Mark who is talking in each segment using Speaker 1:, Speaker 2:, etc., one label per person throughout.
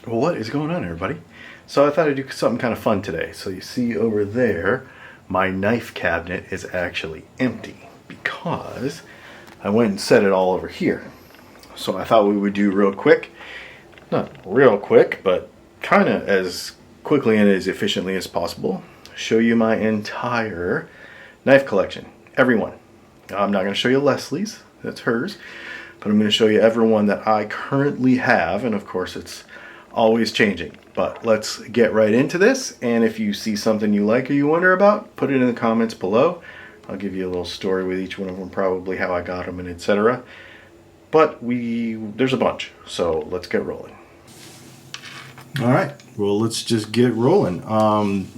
Speaker 1: What is going on, everybody? So I thought I'd do something kind of fun today. So you see over there, my knife cabinet is actually empty because I went and set it all over here. So I thought we would do real quick, not real quick, but kind of as quickly and as efficiently as possible, show you my entire knife collection. Every one. I'm not going to show you Leslie's, that's hers, but I'm going to show you every one that I currently have, and of course it's always changing. But let's get right into this, and if you see something you like or you wonder about, put it in the comments below. I'll give you a little story with each one of them, probably how I got them and etc. But there's a bunch, so let's get rolling. Alright, well let's just get rolling.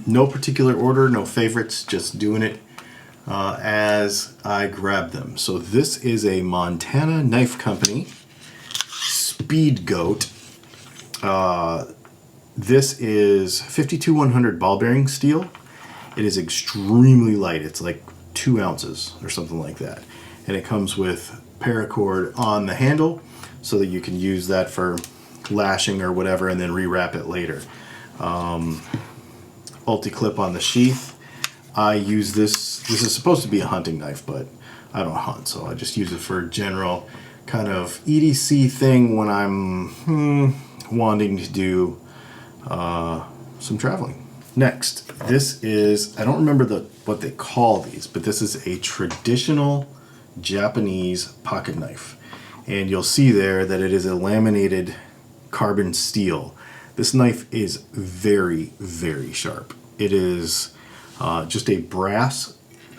Speaker 1: No particular order, no favorites, just doing it as I grab them. So this is a Montana Knife Company Speed Goat. This is 52-100 ball bearing steel. It is extremely light. It's like 2 ounces or something like that. And it comes with paracord on the handle so that you can use that for lashing or whatever and then rewrap it later. Ulti-clip on the sheath. I use this is supposed to be a hunting knife, but I don't hunt, so I just use it for general kind of EDC thing when I'm wanting to do some traveling. Next, this is, I don't remember what they call these, but this is a traditional Japanese pocket knife. And you'll see there that it is a laminated carbon steel. This knife is very, very sharp. It is just a brass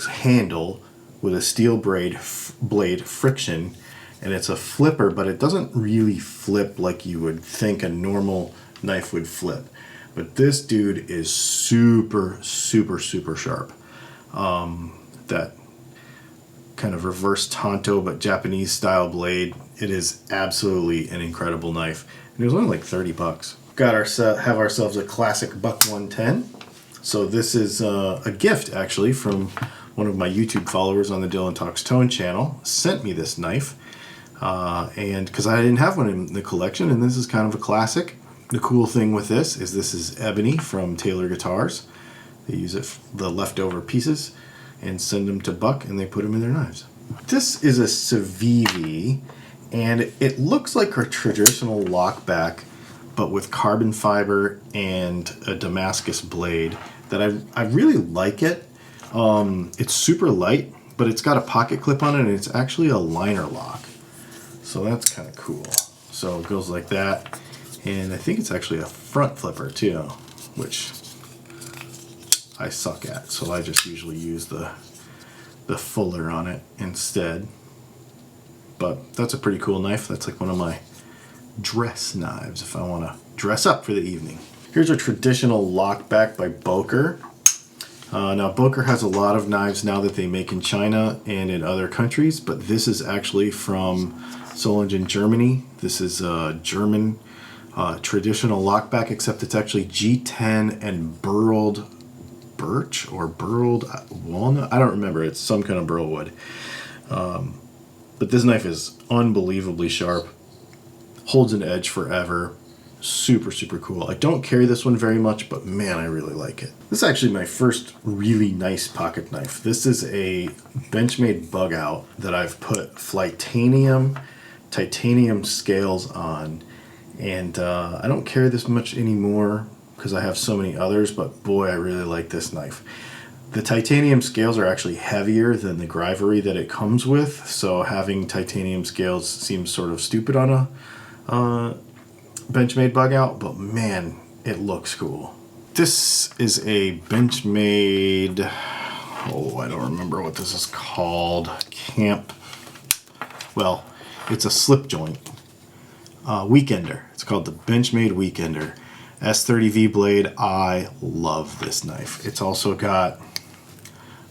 Speaker 1: handle with a steel blade friction, and it's a flipper, but it doesn't really flip like you would think a normal knife would flip. But this dude is super, super, super sharp. That kind of reverse tanto but Japanese style blade. It is absolutely an incredible knife. And it was only like 30 bucks. Have ourselves a classic Buck 110. So this is a gift actually from one of my YouTube followers on the Dylan Talks Tone channel. Sent me this knife. And because I didn't have one in the collection, and this is kind of a classic. The cool thing with this is ebony from Taylor Guitars. They use it the leftover pieces and send them to Buck, and they put them in their knives. This is a Civivi, and it looks like a traditional lockback, but with carbon fiber and a Damascus blade. That I really like it. It's super light, but it's got a pocket clip on it, and it's actually a liner lock. So that's kind of cool. So it goes like that, and I think it's actually a front flipper too, which I suck at. So I just usually use the fuller on it instead. But that's a pretty cool knife. That's like one of my dress knives if I want to dress up for the evening. Here's a traditional lockback by Boker. Now Boker has a lot of knives now that they make in China and in other countries, but this is actually from Solingen, Germany. This is a German traditional lockback, except it's actually G10 and burled birch or burled walnut. I don't remember. It's some kind of burl wood. But this knife is unbelievably sharp. Holds an edge forever. Super, super cool. I don't carry this one very much, but man, I really like it. This is actually my first really nice pocket knife. This is a Benchmade bug out that I've put titanium scales on, and I don't carry this much anymore because I have so many others, but boy, I really like this knife. The titanium scales are actually heavier than the Grivery that it comes with, so having titanium scales seems sort of stupid on a Benchmade bug out, but man, it looks cool. This is a Benchmade, I don't remember what this is called. It's a slip joint. Weekender. It's called the Benchmade Weekender. S30V blade. I love this knife. It's also got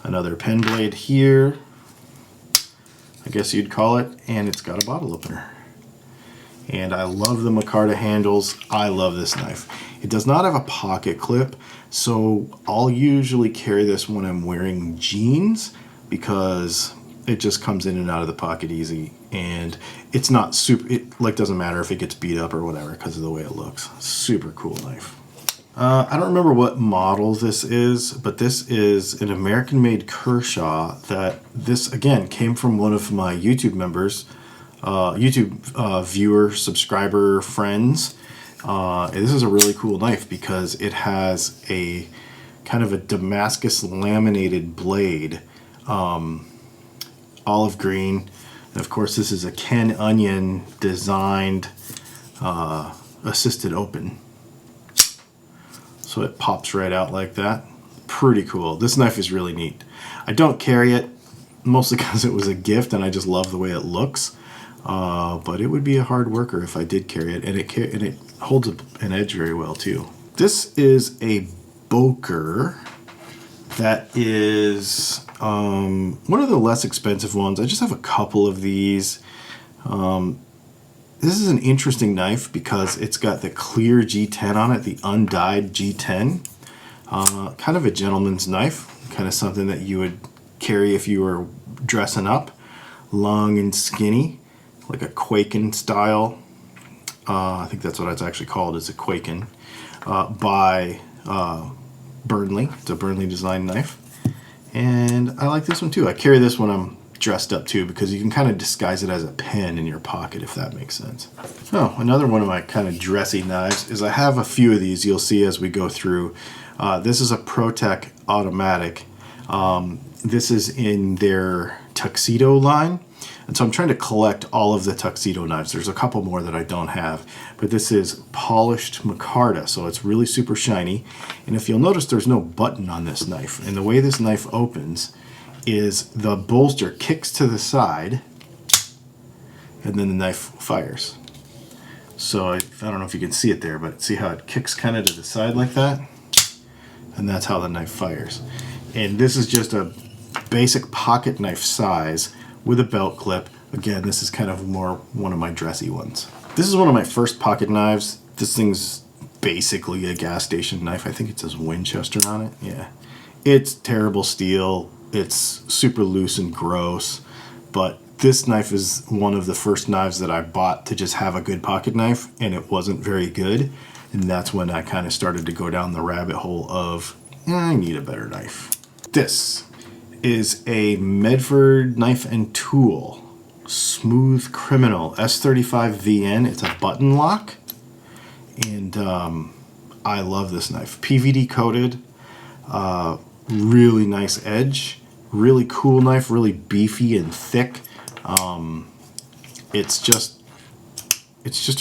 Speaker 1: another pen blade here, I guess you'd call it, and it's got a bottle opener. And I love the micarta handles. I love this knife. It does not have a pocket clip, so I'll usually carry this when I'm wearing jeans because It just comes in and out of the pocket easy, and it's not super, it like doesn't matter if it gets beat up or whatever because of the way it looks. Super cool knife. I don't remember what model this is, but this is an American-made Kershaw that this, again, came from one of my YouTube members, viewer, subscriber, friends. This is a really cool knife because it has a kind of a Damascus laminated blade, olive green. And of course, this is a Ken Onion designed assisted open. So it pops right out like that. Pretty cool. This knife is really neat. I don't carry it, mostly because it was a gift and I just love the way it looks. But it would be a hard worker if I did carry it, and it holds an edge very well too. This is a Boker that is one of the less expensive ones. I just have a couple of these. This is an interesting knife because it's got the clear G10 on it, the undyed G10. Kind of a gentleman's knife, kind of something that you would carry if you were dressing up. Long and skinny, like a Quaken style. I think that's what it's actually called, is a Quaken, by Burnley. It's a Burnley designed knife. And I like this one too. I carry this when I'm dressed up too, because you can kind of disguise it as a pen in your pocket, if that makes sense. Oh, another one of my kind of dressy knives is I have a few of these you'll see as we go through. This is a ProTech automatic. This is in their tuxedo line. And so I'm trying to collect all of the tuxedo knives. There's a couple more that I don't have, but this is polished micarta, so it's really super shiny. And if you'll notice, there's no button on this knife. And the way this knife opens is the bolster kicks to the side, and then the knife fires. So I don't know if you can see it there, but see how it kicks kind of to the side like that? And that's how the knife fires. And this is just a basic pocket knife size with a belt clip. Again, this is kind of more one of my dressy ones. This is one of my first pocket knives. This thing's basically a gas station knife. I think it says Winchester on it. Yeah. It's terrible steel. It's super loose and gross. But this knife is one of the first knives that I bought to just have a good pocket knife, and it wasn't very good. And that's when I kind of started to go down the rabbit hole of, I need a better knife. This is a Medford Knife and Tool Smooth Criminal S35 VN. It's a button lock, and I love this knife. PVD coated, really nice edge, really cool knife, really beefy and thick. It's just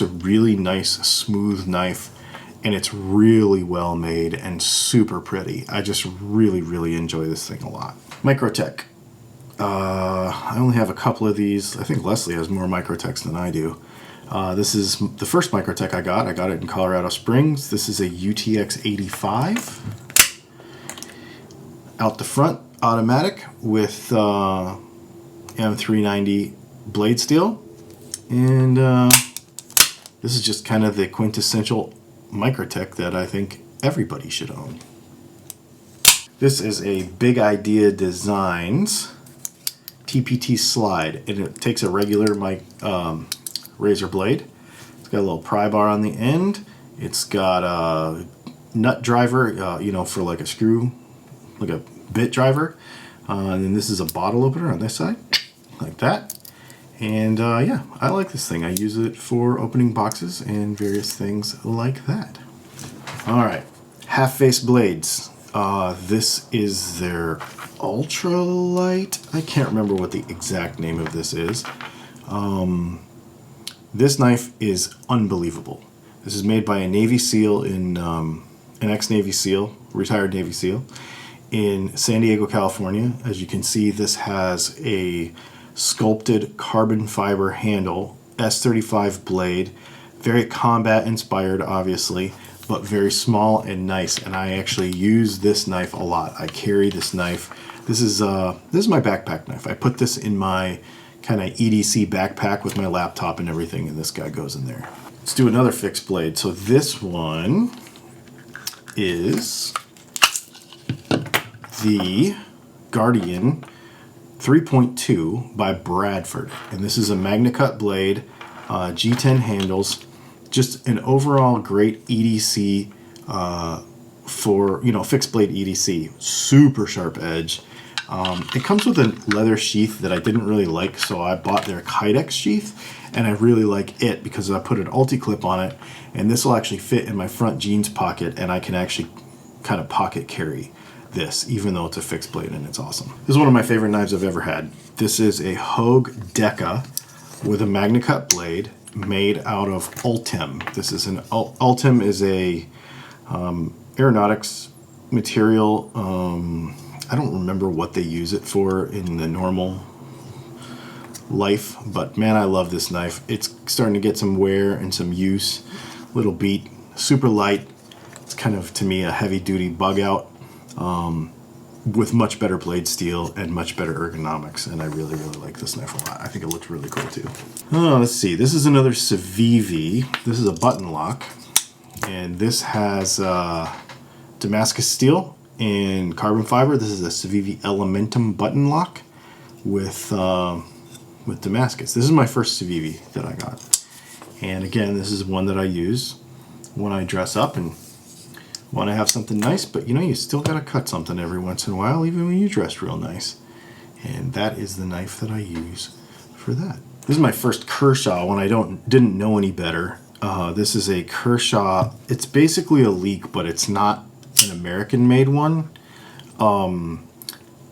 Speaker 1: a really nice smooth knife, and it's really well made and super pretty. I just really enjoy this thing a lot. Microtech. I only have a couple of these. I think Leslie has more Microtechs than I do. This is the first Microtech I got. I got it in Colorado Springs. This is a UTX 85. Out the front, automatic with M390 blade steel. And this is just kind of the quintessential Microtech that I think everybody should own. This is a Big Idea Designs TPT slide, and it takes a regular razor blade. It's got a little pry bar on the end. It's got a nut driver, for like a screw, like a bit driver. And then this is a bottle opener on this side, like that. And yeah, I like this thing. I use it for opening boxes and various things like that. All right, half-face blades. This is their ultralight. I can't remember what the exact name of this is. This knife is unbelievable. This is made by a Navy SEAL an ex-Navy SEAL, retired Navy SEAL, in San Diego, California. As you can see, this has a sculpted carbon fiber handle, S35 blade, very combat inspired, obviously, but very small and nice. And I actually use this knife a lot. I carry this knife. This is my backpack knife. I put this in my kind of EDC backpack with my laptop and everything, and this guy goes in there. Let's do another fixed blade. So this one is the Guardian 3.2 by Bradford. And this is a MagnaCut blade, G10 handles, just an overall great EDC for, fixed blade EDC. Super sharp edge. It comes with a leather sheath that I didn't really like, so I bought their Kydex sheath, and I really like it because I put an ulti-clip on it, and this will actually fit in my front jeans pocket, and I can actually kind of pocket carry this, even though it's a fixed blade, and it's awesome. This is one of my favorite knives I've ever had. This is a Hogue Deca with a MagnaCut blade made out of Ultem. This is Ultem is a aeronautics material. I don't remember what they use it for in the normal life, but man, I love this knife. It's starting to get some wear and some use. Little beat, super light. It's kind of, to me, a heavy-duty bug out with much better blade steel and much better ergonomics, and I really, really like this knife a lot. I think it looks really cool too. Oh, let's see. This is another Civivi. This is a button lock, and this has Damascus steel and carbon fiber. This is a Civivi Elementum button lock with Damascus. This is my first Civivi that I got. And again, this is one that I use when I dress up and want to have something nice, but you still got to cut something every once in a while, even when you dress real nice. And that is the knife that I use for that. This is my first Kershaw when I didn't know any better. This is a Kershaw. It's basically a leak, but it's not an American-made one.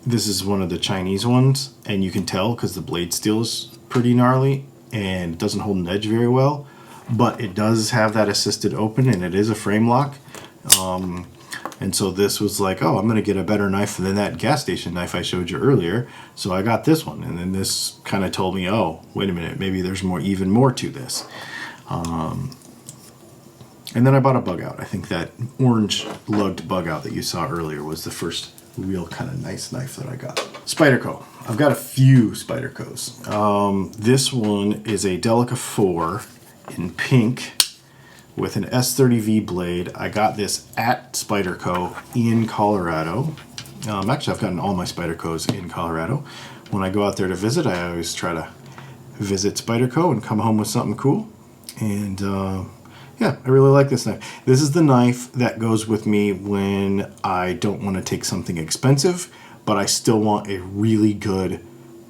Speaker 1: This is one of the Chinese ones, and you can tell because the blade steel is pretty gnarly and it doesn't hold an edge very well, but it does have that assisted open, and it is a frame lock. And so this was like, oh, I'm going to get a better knife than that gas station knife I showed you earlier. So I got this one, and then this kind of told me, oh, wait a minute, maybe there's even more to this. And then I bought a bug out. I think that orange lugged bug out that you saw earlier was the first real kind of nice knife that I got. Spyderco. I've got a few Spydercos. This one is a Delica 4 in pink with an S30V blade. I got this at Spyderco in Colorado. Actually, I've gotten all my Spydercos in Colorado. When I go out there to visit, I always try to visit Spyderco and come home with something cool. And yeah, I really like this knife. This is the knife that goes with me when I don't want to take something expensive, but I still want a really good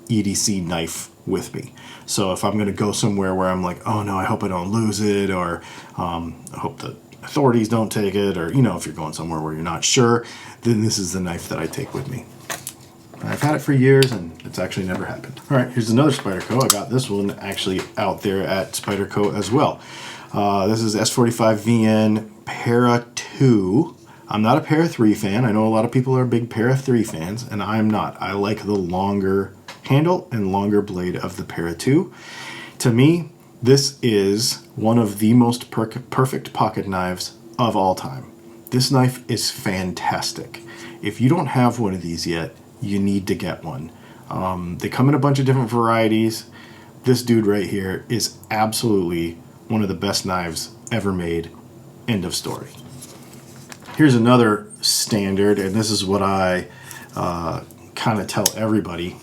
Speaker 1: EDC knife with me. So if I'm going to go somewhere where I'm like, oh no, I hope I don't lose it, or I hope the authorities don't take it, or if you're going somewhere where you're not sure, then this is the knife that I take with me. I've had it for years and it's actually never happened. All right, here's another Spyderco. I got this one actually out there at Spyderco as well. This is S45VN Para 2. I'm not a Para 3 fan. I know a lot of people are big Para 3 fans, and I'm not. I like the longer handle and longer blade of the Para 2. To me, this is one of the most perfect pocket knives of all time. This knife is fantastic. If you don't have one of these yet, you need to get one. They come in a bunch of different varieties. This dude right here is absolutely one of the best knives ever made. End of story. Here's another standard, and this is what I kind of tell everybody,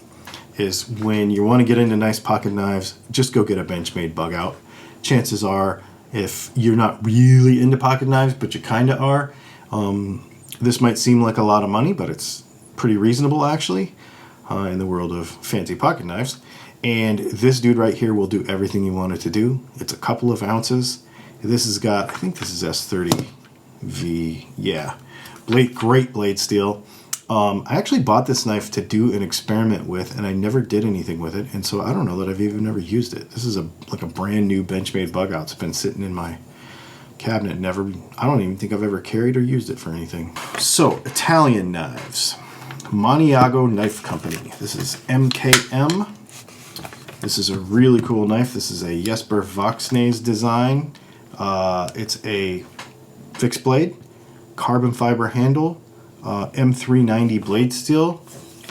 Speaker 1: is when you want to get into nice pocket knives, just go get a Benchmade bug out. Chances are, if you're not really into pocket knives, but you kind of are, this might seem like a lot of money, but it's pretty reasonable actually in the world of fancy pocket knives. And this dude right here will do everything you want it to do. It's a couple of ounces. This has got, I think this is S30V, yeah. Great blade steel. I actually bought this knife to do an experiment with, and I never did anything with it, and so I don't know that I've even ever used it. This is like a brand new Benchmade bug out. It's been sitting in my cabinet. I don't even think I've ever carried or used it for anything. So, Italian knives. Maniago Knife Company. This is MKM. This is a really cool knife. This is a Jesper Voxnaes design. It's a fixed blade, carbon fiber handle, M390 blade steel,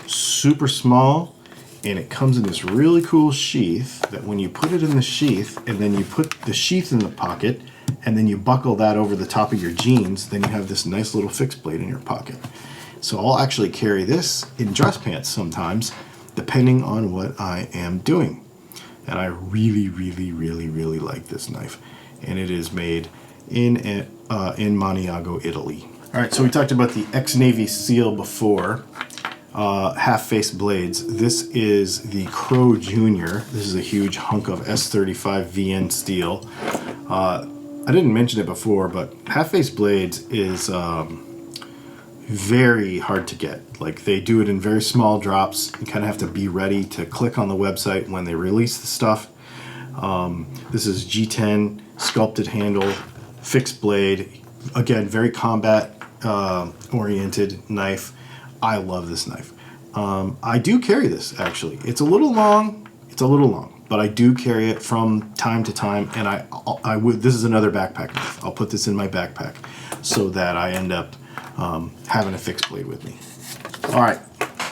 Speaker 1: super small, and it comes in this really cool sheath that when you put it in the sheath and then you put the sheath in the pocket and then you buckle that over the top of your jeans, then you have this nice little fixed blade in your pocket. So I'll actually carry this in dress pants sometimes, depending on what I am doing. And I really, really, really, really like this knife. And it is made in Maniago, Italy. All right, so we talked about the ex-Navy SEAL before. Half-face blades. This is the Crow Junior. This is a huge hunk of S35 VN steel. I didn't mention it before, but half-face blades is very hard to get. Like, they do it in very small drops. You kind of have to be ready to click on the website when they release the stuff. This is G10 sculpted handle, fixed blade. Again, very combat oriented knife. I love this knife. I do carry this, actually. It's a little long, but I do carry it from time to time, and I would. This is another backpack knife. I'll put this in my backpack so that I end up having a fixed blade with me. All right,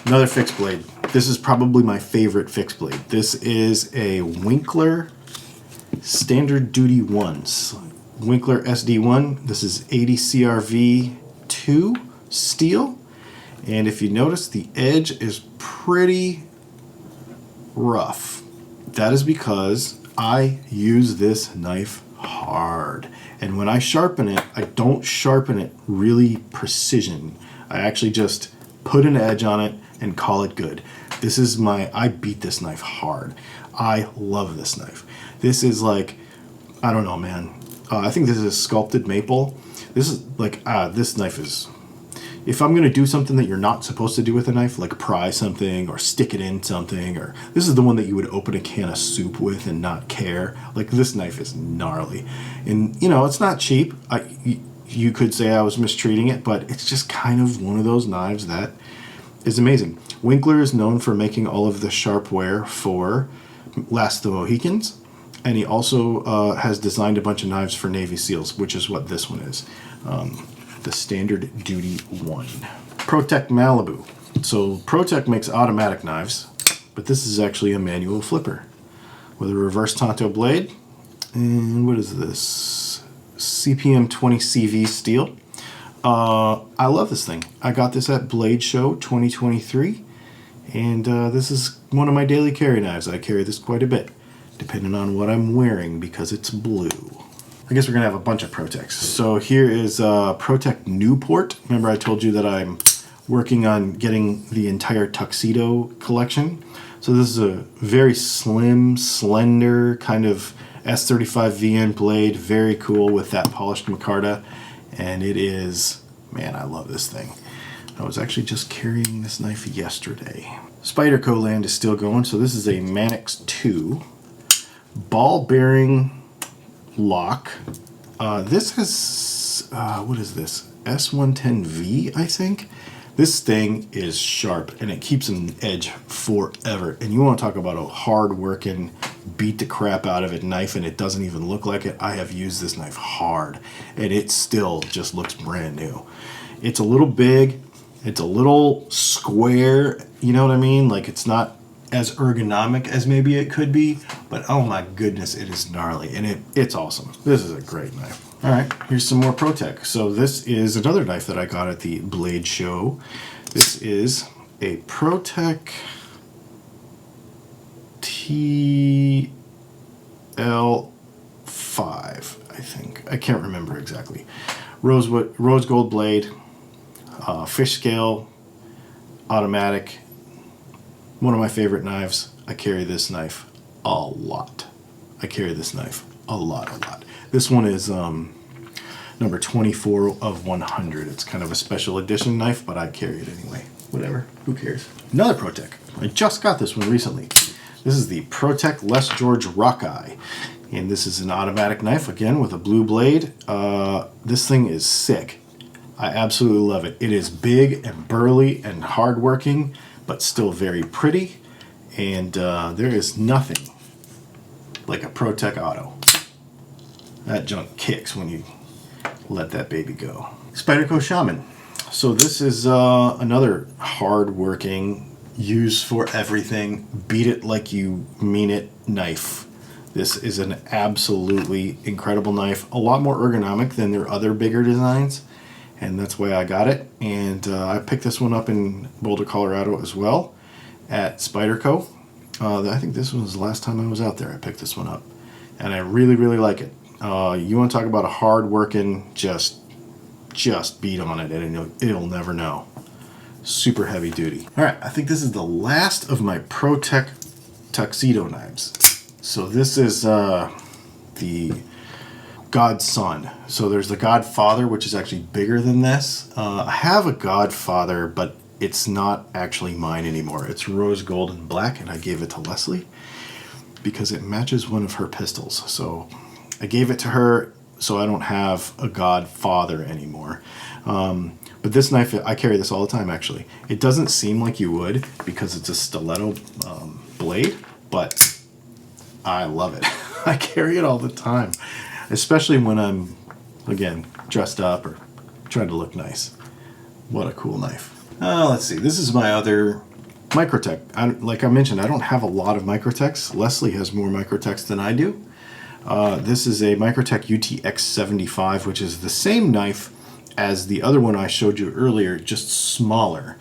Speaker 1: another fixed blade. This is probably my favorite fixed blade. This is a Winkler Standard Duty 1s. Winkler SD1. This is 80 CRV 2 steel. And if you notice, the edge is pretty rough. That is because I use this knife hard. And when I sharpen it, I don't sharpen it really precision. I actually just put an edge on it and call it good. This is I beat this knife hard. I love this knife. This is like, I don't know, man. I think this is sculpted maple. This is like, this knife is, if I'm going to do something that you're not supposed to do with a knife, like pry something or stick it in something, or this is the one that you would open a can of soup with and not care. Like, this knife is gnarly. And, you know, it's not cheap. You could say I was mistreating it, but it's just kind of one of those knives that is amazing. Winkler is known for making all of the sharpware for Last of the Mohicans. And he also has designed a bunch of knives for Navy SEALs, which is what this one is. The Standard Duty 1. ProTech Malibu. So ProTech makes automatic knives, but this is actually a manual flipper with a reverse Tonto blade. And what is this? CPM 20 CV steel. I love this thing. I got this at Blade Show 2023, and this is one of my daily carry knives. I carry this quite a bit, depending on what I'm wearing, because it's blue. I guess we're going to have a bunch of ProTechs. So here is ProTech Newport. Remember I told you that I'm working on getting the entire tuxedo collection. So this is a very slim, slender kind of S35 VN blade. Very cool with that polished micarta. And it is, man, I love this thing. I was actually just carrying this knife yesterday. Spyderco Land is still going. So this is a Manix 2 ball bearing lock. This has, what is this? S110V, I think. This thing is sharp and it keeps an edge forever. And you want to talk about a hard working, beat the crap out of it knife, and it doesn't even look like it. I have used this knife hard and it still just looks brand new. It's a little big. It's a little square. You know what I mean? Like, it's not as ergonomic as maybe it could be, but oh my goodness, it is gnarly, and it's awesome. This is a great knife. All right, here's some more ProTech. So this is another knife that I got at the Blade Show. This is a ProTech TL5, I think. I can't remember exactly. Rose gold blade, fish scale, automatic. One of my favorite knives. I carry this knife a lot. A lot. This one is number 24 of 100. It's kind of a special edition knife, but I carry it anyway. Whatever, who cares? Another ProTech. I just got this one recently. This is the ProTech Les George Rockeye. And this is an automatic knife, again, with a blue blade. This thing is sick. I absolutely love it. It is big and burly and hardworking, but still very pretty. And there is nothing like a ProTech Auto. That junk kicks when you let that baby go. Spyderco Shaman. So this is another hard-working, use for everything, beat it like you mean it knife. This is an absolutely incredible knife. A lot more ergonomic than their other bigger designs, and that's why I got it. And I picked this one up in Boulder, Colorado as well. at Spyderco. I think this was the last time I was out there. I picked this one up, and I really, really like it. You want to talk about a hard-working, just beat on it, and it'll never know. Super heavy duty. All right, I think this is the last of my ProTech tuxedo knives. So this is the Godson. So there's the Godfather, which is actually bigger than this. I have a Godfather, but it's not actually mine anymore. It's rose gold and black, and I gave it to Leslie because it matches one of her pistols. So I gave it to her so I don't have a Godfather anymore. But this knife, I carry this all the time, actually. It doesn't seem like you would because it's a stiletto blade, but I love it. I carry it all the time, especially when I'm, again, dressed up or trying to look nice. What a cool knife. Let's see. This is my other Microtech. Like I mentioned, I don't have a lot of Microtechs. Leslie has more Microtechs than I do. This is a Microtech UTX75, which is the same knife as the other one I showed you earlier, just smaller.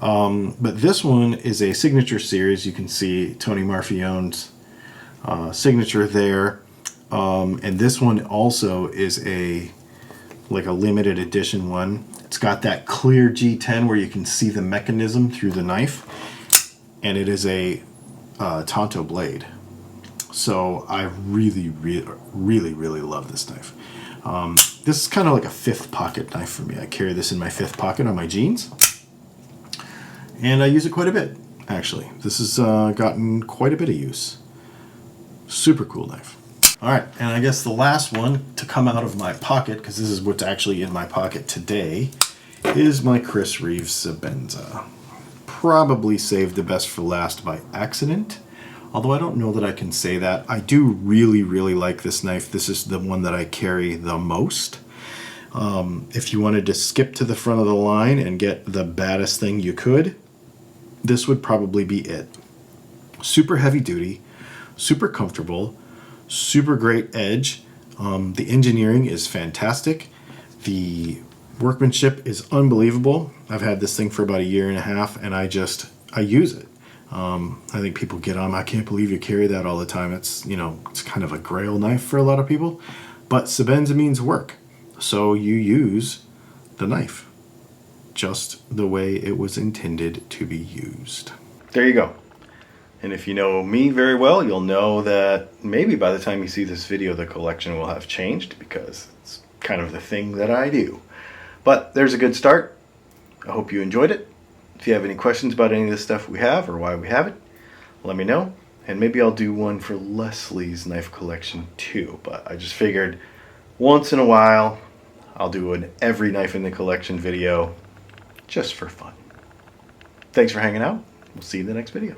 Speaker 1: But this one is a signature series. You can see Tony Marfione's signature there. And this one also is like a limited edition one. It's got that clear G10 where you can see the mechanism through the knife. And it is a Tonto blade. So I really, really, really, really love this knife. This is kind of like a fifth pocket knife for me. I carry this in my fifth pocket on my jeans. And I use it quite a bit, actually. This has gotten quite a bit of use. Super cool knife. All right, and I guess the last one to come out of my pocket, because this is what's actually in my pocket today, is my Chris Reeves Sebenza. Probably saved the best for last by accident. Although I don't know that I can say that. I do really, really like this knife. This is the one that I carry the most. If you wanted to skip to the front of the line and get the baddest thing you could, this would probably be it. Super heavy duty, super comfortable, super great edge. The engineering is fantastic. The workmanship is unbelievable. I've had this thing for about a year and a half, and I use it. I think people get on, I can't believe you carry that all the time. It's, it's kind of a grail knife for a lot of people. But Sebenza means work. So you use the knife just the way it was intended to be used. There you go. And if you know me very well, you'll know that maybe by the time you see this video, the collection will have changed because it's kind of the thing that I do. But there's a good start. I hope you enjoyed it. If you have any questions about any of the stuff we have or why we have it, let me know. And maybe I'll do one for Leslie's knife collection too. But I just figured once in a while, I'll do an every knife in the collection video just for fun. Thanks for hanging out. We'll see you in the next video.